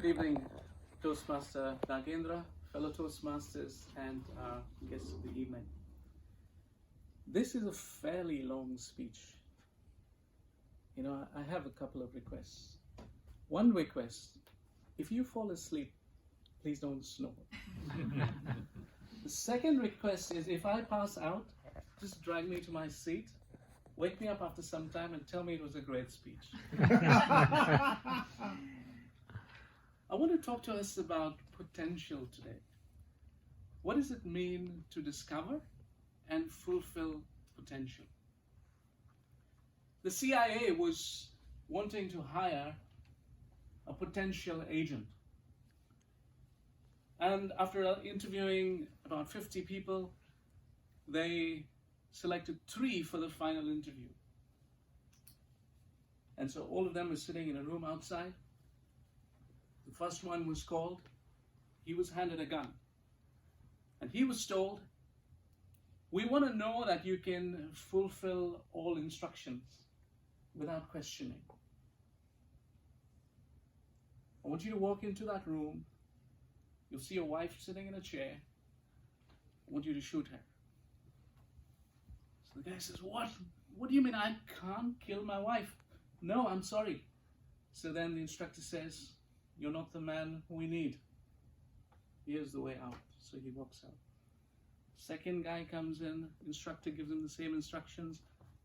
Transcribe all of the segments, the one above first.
Good evening, Toastmaster Nagendra, fellow Toastmasters, and guests of the evening. This is a fairly long speech. You know, I have a couple of requests. One request, if you fall asleep, please don't snore. The second request is if I pass out, just drag me to my seat, wake me up after some time and tell me it was a great speech. I want to talk to us about potential today. What does it mean to discover and fulfill potential? The CIA was wanting to hire a potential agent. And after interviewing about 50 people, they selected 3 for the final interview. And so all of them were sitting in a room outside. The first one was called. He was handed a gun. And he was told, we want to know that you can fulfill all instructions without questioning. I want you to walk into that room. You'll see your wife sitting in a chair. I want you to shoot her. So the guy says, what? What do you mean I can't kill my wife? No, I'm sorry. So then the instructor says, you're not the man we need. Here's the way out. So he walks out. Second guy comes in, instructor gives him the same instructions.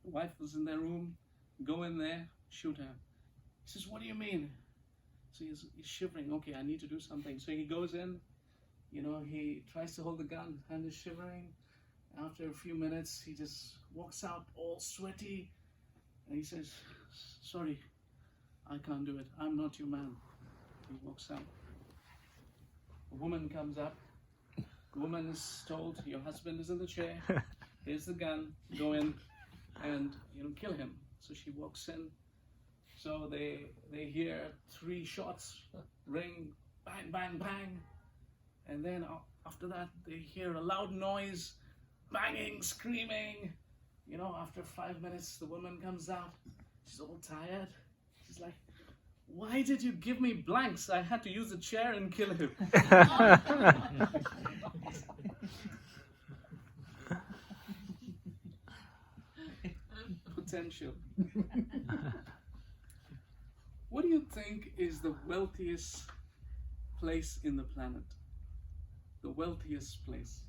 The wife was in their room. Go in there, shoot her. He says, what do you mean? So he's shivering. Okay, I need to do something. So he goes in, he tries to hold the gun, his hand is shivering. After a few minutes, he just walks out all sweaty. And he says, sorry, I can't do it. I'm not your man. He walks out. A woman comes up. The woman is told, your husband is in the chair. Here's the gun. Go in and kill him. So she walks in. So they hear 3 shots ring, bang, bang, bang. And then after that, they hear a loud noise, banging, screaming. After 5 minutes, the woman comes out. She's all tired. She's like, why did you give me blanks? I had to use a chair and kill him. Potential. What do you think is the wealthiest place in the planet? The wealthiest place?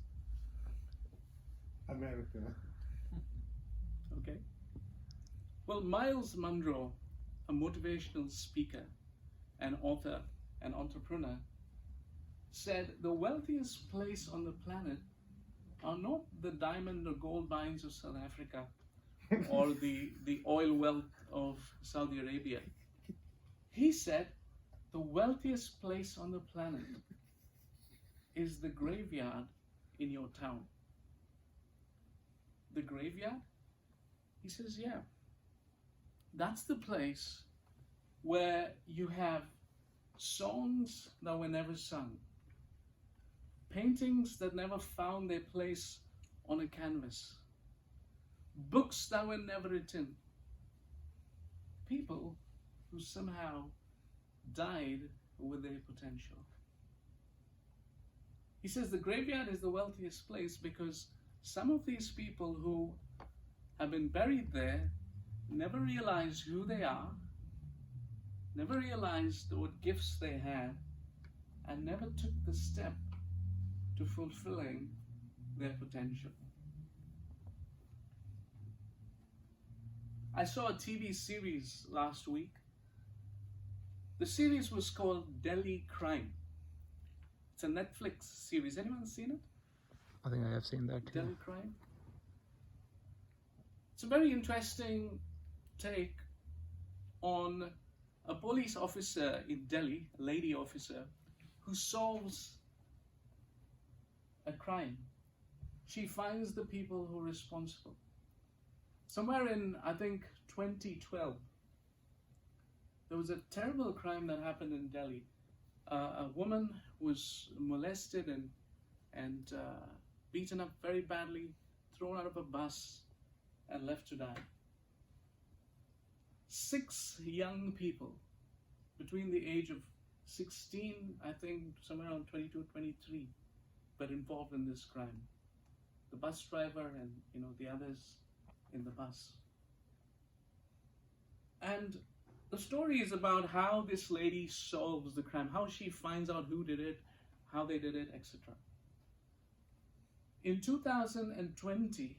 America. Okay. Well, Miles Monroe, a motivational speaker, an author, an entrepreneur, said the wealthiest place on the planet are not the diamond or gold mines of South Africa or the oil wealth of Saudi Arabia. He said the wealthiest place on the planet is the graveyard in your town. The graveyard? He says, yeah. That's the place where you have songs that were never sung, paintings that never found their place on a canvas, books that were never written, people who somehow died with their potential. He says the graveyard is the wealthiest place because some of these people who have been buried there never realized who they are, never realized what gifts they had, and never took the step to fulfilling their potential. I saw a TV series last week. The series was called Delhi Crime. It's a Netflix series. Anyone seen it? I think I have seen that too. Delhi Crime. It's a very interesting take on a police officer in Delhi, a lady officer, who solves a crime. She finds the people who are responsible. Somewhere in, I think, 2012, there was a terrible crime that happened in Delhi. A woman was molested and beaten up very badly, thrown out of a bus, and left to die. 6 young people between the age of 16, I think somewhere around 22, 23, were involved in this crime. The bus driver and the others in the bus. And the story is about how this lady solves the crime, how she finds out who did it, how they did it, etc. In 2020,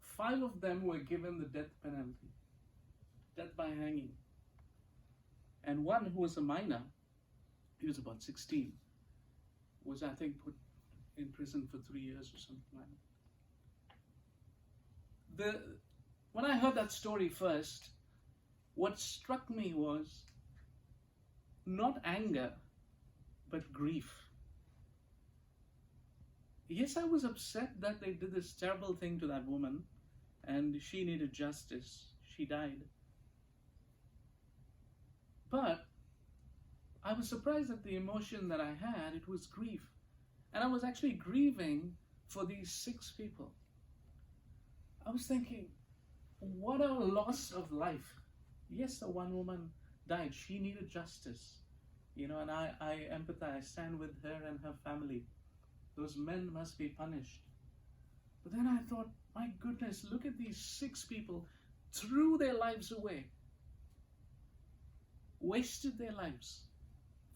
5 of them were given the death penalty, death by hanging. And one who was a minor, he was about 16, was I think put in prison for 3 years or something like that. When I heard that story first, what struck me was not anger, but grief. Yes, I was upset that they did this terrible thing to that woman, and she needed justice. She died. But I was surprised at the emotion that I had. It was grief. And I was actually grieving for these 6 people. I was thinking, what a loss of life. Yes, the one woman died. She needed justice. And I empathize, I stand with her and her family. Those men must be punished. But then I thought, my goodness, look at these 6 people threw their lives away. Wasted their lives.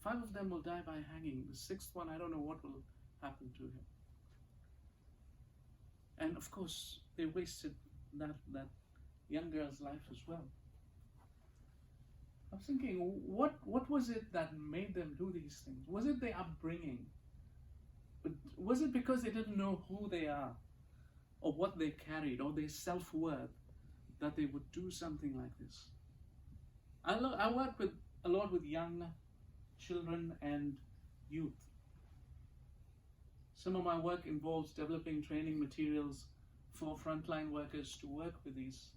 5 of them will die by hanging. The 6th one, I don't know what will happen to him. And of course, they wasted that young girl's life as well. I was thinking, what was it that made them do these things? Was it their upbringing? But was it because they didn't know who they are, or what they carried, or their self-worth, that they would do something like this? I work a lot with young children and youth. Some of my work involves developing training materials for frontline workers to work with these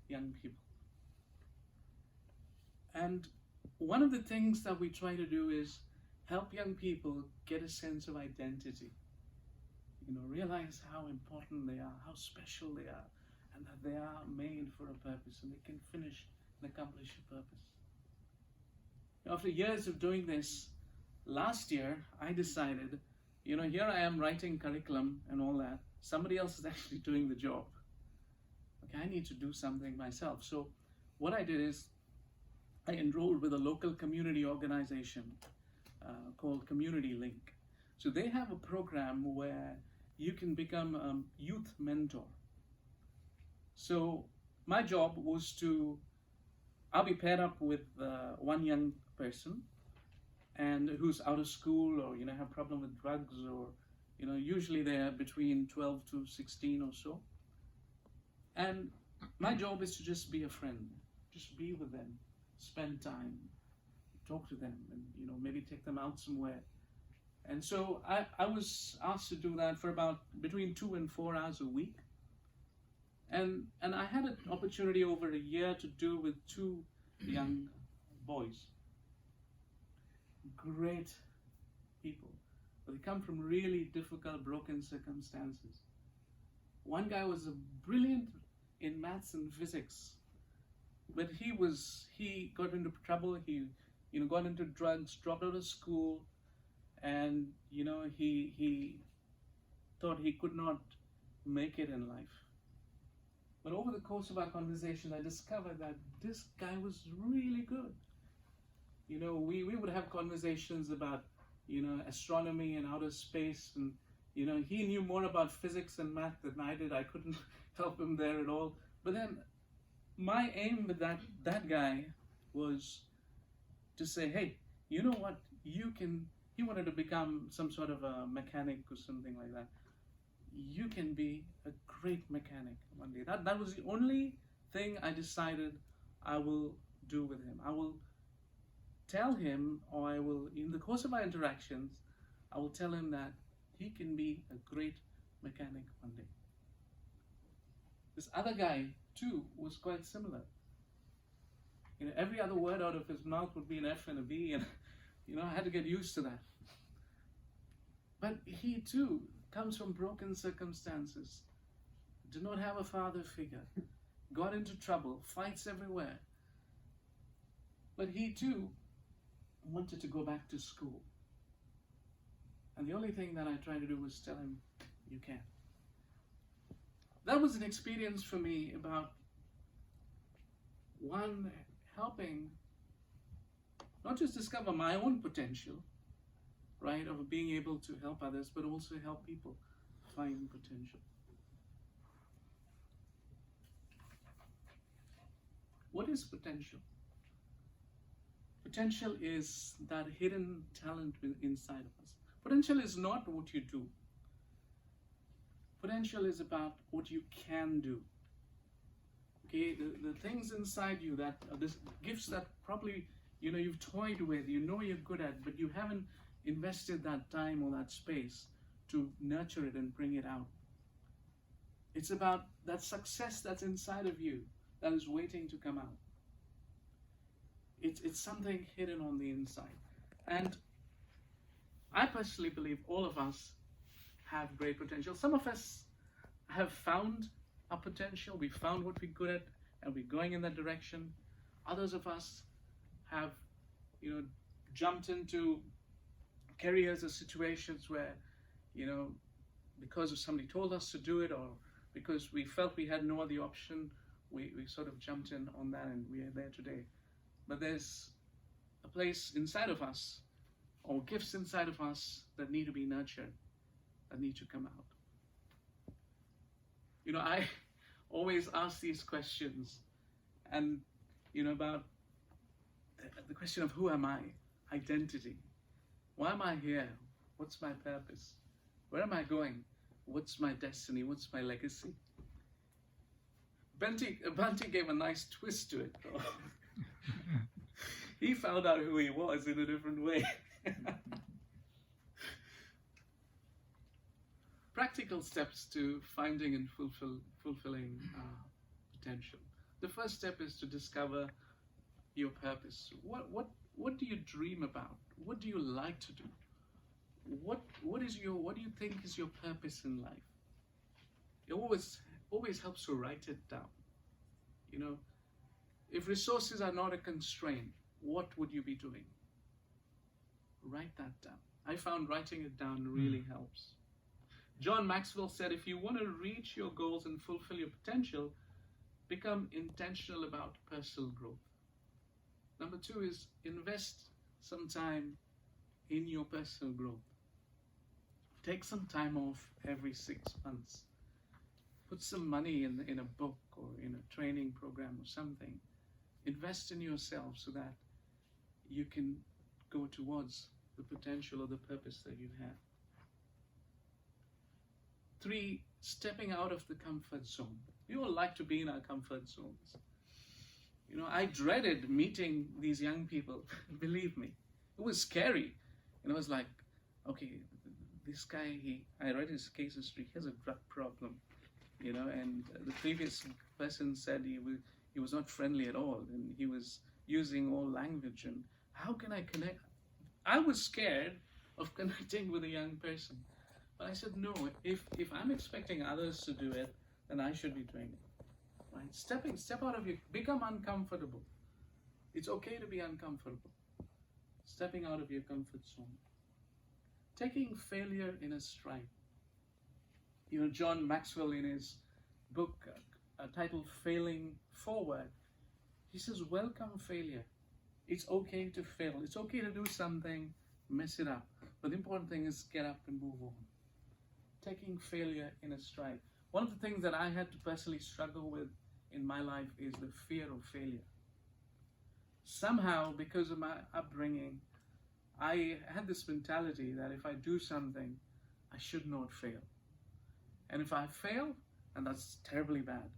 young people. And one of the things that we try to do is help young people get a sense of identity. Realize how important they are, how special they are, and that they are made for a purpose, and they can finish and accomplish a purpose. After years of doing this, last year I decided, here I am writing curriculum and all that. Somebody else is actually doing the job. Okay, I need to do something myself. So what I did is I enrolled with a local community organization called Community Link. So they have a program where you can become a youth mentor. So my job was I'll be paired up with one young person, and who's out of school or have problem with drugs, or usually they're between 12 to 16 or so. And my job is to just be a friend, just be with them, spend time, talk to them, and maybe take them out somewhere. And so I was asked to do that for about between 2 and 4 hours a week. And I had an opportunity over a year to do with 2 young boys. Great people. But they come from really difficult, broken circumstances. One guy was brilliant in maths and physics, but he got into trouble. He got into drugs, dropped out of school, and he thought he could not make it in life. But over the course of our conversation, I discovered that this guy was really good. We would have conversations about astronomy and outer space, and he knew more about physics and math than I did. I couldn't help him there at all. But then my aim with that guy was to say, hey, you know what, he wanted to become some sort of a mechanic or something like that. You can be a great mechanic one day. That was the only thing I decided I will do with him. I will tell him, or I will, in the course of our interactions, I will tell him that he can be a great mechanic one day. This other guy, too, was quite similar. Every other word out of his mouth would be an F and a V, and I had to get used to that. But he, too, comes from broken circumstances, did not have a father figure, got into trouble, fights everywhere. But he, too, wanted to go back to school. And the only thing that I tried to do was tell him, you can. That was an experience for me about, one, helping not just discover my own potential, right, of being able to help others, but also help people find potential. What is potential? Potential is that hidden talent inside of us. Potential is not what you do. Potential is about what you can do. Okay, the things inside you that are the gifts that probably you've toyed with, you're good at, but you haven't invested that time or that space to nurture it and bring it out. It's about that success that's inside of you that is waiting to come out. It's something hidden on the inside. And I personally believe all of us have great potential. Some of us have found our potential, we found what we're good at, and we're going in that direction. Others of us have, jumped into careers or situations where, because of somebody told us to do it, or because we felt we had no other option, we sort of jumped in on that, and we are there today. But there's a place inside of us, or gifts inside of us, that need to be nurtured, that need to come out. I always ask these questions, and about the question of who am I, identity. Why am I here? What's my purpose? Where am I going? What's my destiny? What's my legacy? Bhante gave a nice twist to it, though. He found out who he was in a different way. Practical steps to finding and fulfilling potential. The first step is to discover your purpose. What do you dream about? What do you like to do? What do you think is your purpose in life? It always helps to write it down. If resources are not a constraint, what would you be doing? Write that down. I found writing it down really helps. John Maxwell said, if you want to reach your goals and fulfill your potential, become intentional about personal growth. Number 2 is invest some time in your personal growth. Take some time off every 6 months. Put some money in a book or in a training program or something. Invest in yourself so that you can go towards the potential or the purpose that you have. 3, stepping out of the comfort zone. We all like to be in our comfort zones. I dreaded meeting these young people. Believe me, it was scary. And I was like, okay, this guy, I read his case history, he has a drug problem, and the previous person said he was not friendly at all, and he was using all language, and how can I connect? I was scared of connecting with a young person. But I said, no, if I'm expecting others to do it, then I should be doing it. Right? Step out of become uncomfortable. It's okay to be uncomfortable. Stepping out of your comfort zone. Taking failure in a stride. John Maxwell, in his book titled Failing Forward, he says, welcome failure. It's okay to fail. It's okay to do something, mess it up. But the important thing is get up and move on. Taking failure in a stride. One of the things that I had to personally struggle with in my life is the fear of failure. Somehow, because of my upbringing, I had this mentality that if I do something, I should not fail. And if I fail, and that's terribly bad.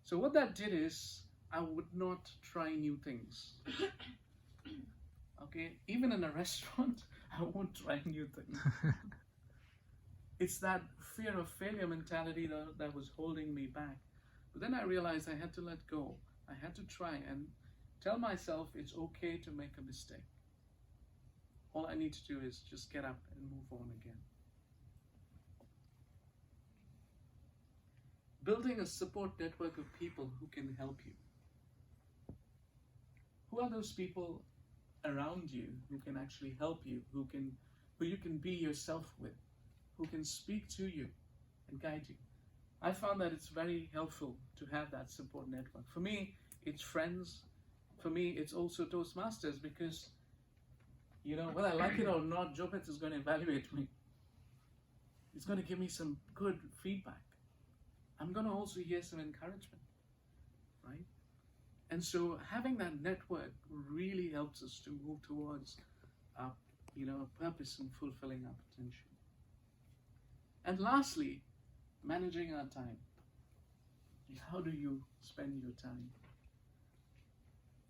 So what that did is, I would not try new things. Okay, even in a restaurant, I won't try new things. It's that fear of failure mentality that was holding me back. But then I realized I had to let go. I had to try and tell myself it's okay to make a mistake. All I need to do is just get up and move on again. Building a support network of people who can help you. Who are those people around you who can actually help you, who you can be yourself with, who can speak to you and guide you. I found that it's very helpful to have that support network. For me, it's friends. For me, it's also Toastmasters, because, whether I like it or not, Joe Betts is going to evaluate me. He's going to give me some good feedback. I'm going to also hear some encouragement, right? And so having that network really helps us to move towards our, purpose and fulfilling our potential. And lastly, managing our time. How do you spend your time?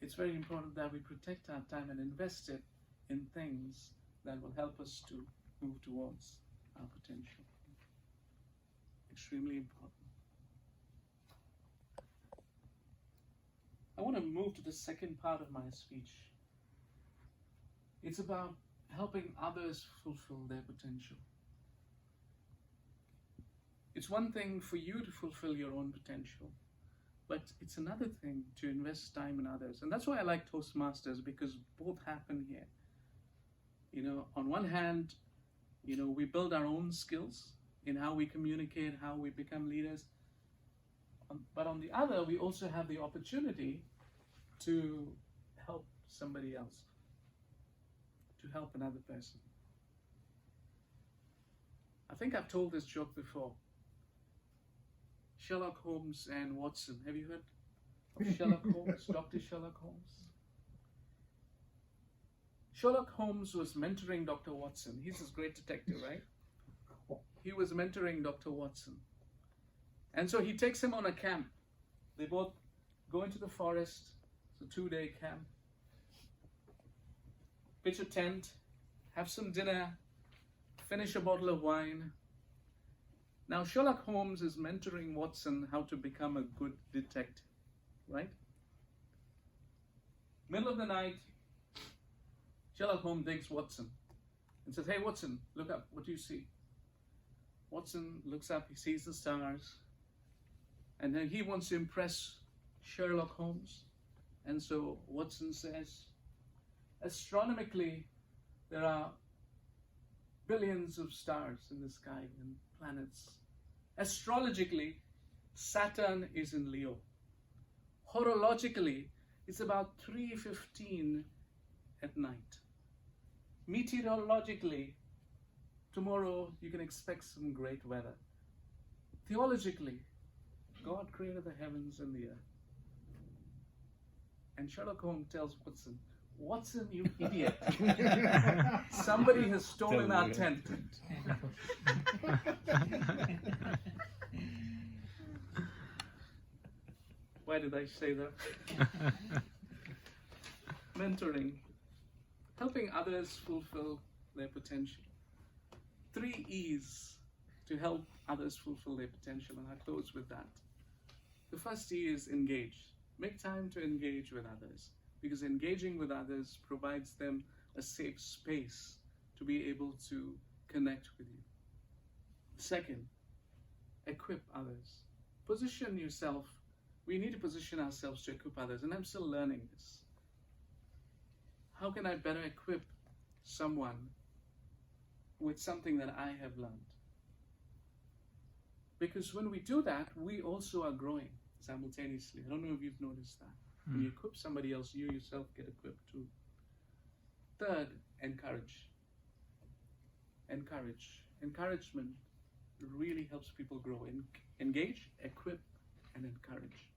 It's very important that we protect our time and invest it in things that will help us to move towards our potential. Extremely important. I want to move to the second part of my speech. It's about helping others fulfill their potential. It's one thing for you to fulfill your own potential, but it's another thing to invest time in others. And that's why I like Toastmasters, because both happen here. On one hand, we build our own skills in how we communicate, how we become leaders. But on the other, we also have the opportunity to help somebody else, to help another person. I think I've told this joke before. Sherlock Holmes and Watson. Have you heard of Sherlock Holmes, Dr. Sherlock Holmes? Sherlock Holmes was mentoring Dr. Watson. He's this great detective, right? He was mentoring Dr. Watson. And so he takes him on a camp. They both go into the forest. It's a 2-day camp. Pitch a tent, have some dinner, finish a bottle of wine. Now Sherlock Holmes is mentoring Watson how to become a good detective, right? Middle of the night, Sherlock Holmes digs Watson and says, "Hey Watson, look up, what do you see?" Watson looks up, he sees the stars, and then he wants to impress Sherlock Holmes. And so Watson says, astronomically, there are billions of stars in the sky and planets. Astrologically, Saturn is in Leo. Horologically, it's about 3:15 at night. Meteorologically, tomorrow you can expect some great weather. Theologically, God created the heavens and the earth. And Sherlock Holmes tells Watson, "Watson, you idiot. Somebody has stolen our tent." Why did I say that? Mentoring. Helping others fulfill their potential. 3 E's to help others fulfill their potential, and I close with that. The first E is engage. Make time to engage with others, because engaging with others provides them a safe space to be able to connect with you. Second, equip others. Position yourself. We need to position ourselves to equip others, and I'm still learning this. How can I better equip someone with something that I have learned? Because when we do that, we also are growing simultaneously. I don't know if you've noticed that. When you equip somebody else, you yourself get equipped too. Third, encourage. Encouragement really helps people grow. Engage, equip, and encourage.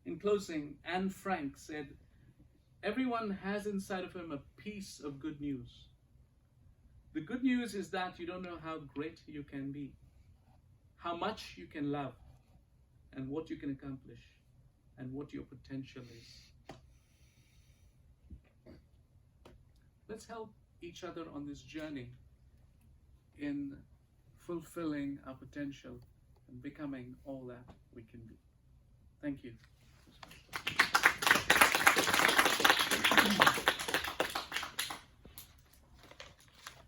In closing, Anne Frank said, "Everyone has inside of him a piece of good news. The good news is that you don't know how great you can be, how much you can love, and what you can accomplish, and what your potential is." Let's help each other on this journey in fulfilling our potential and becoming all that we can be. Thank you.